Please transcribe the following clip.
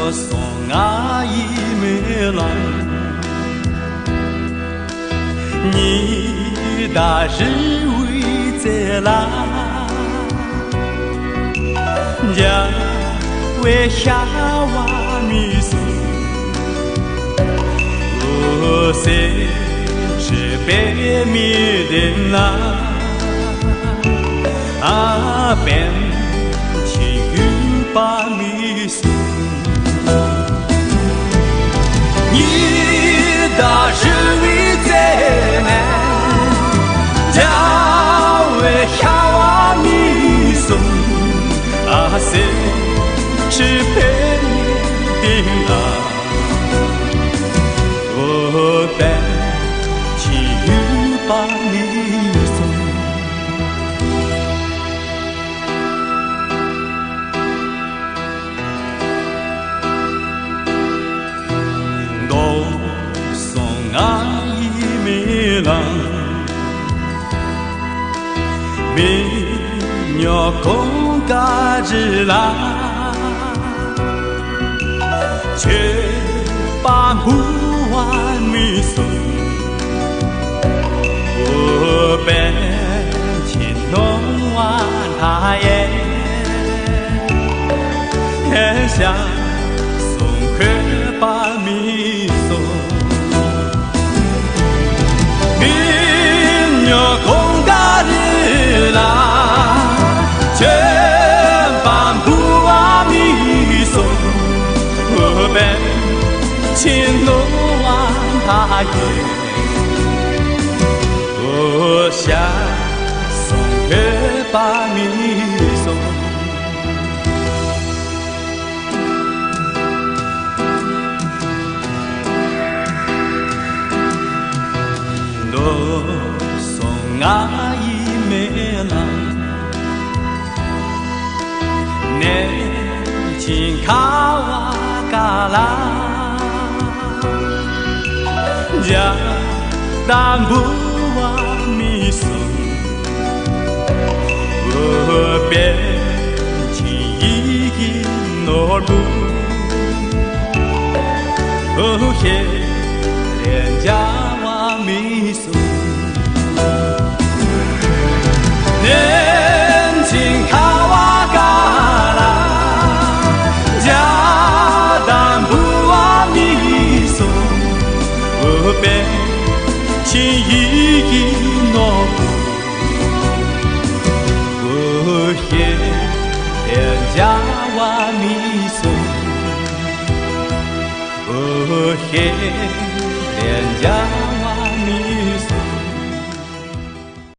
送阿姨没来，你大是为在啦，家为下娃米送，我谁是白米的啦，啊边情有把米送。你大是为在难，家为下娃米送，啊谁是陪你的啊？我带起有把米送。阿姨没来，没鸟公嘎子啦，却把木碗米送，我本情浓完他耶，天下送客把米送。空嘎日啦，全把不阿米送，我本情浓完他也，我想送个把米送。阿姨没来，年轻卡瓦嘎啦，家当不瓦米送，我变情一个诺路，哦嘿，连家瓦米送。年轻卡瓦嘎啦，家当不阿米送，我变情一个诺布，我嘿连家瓦米送，我嘿连家。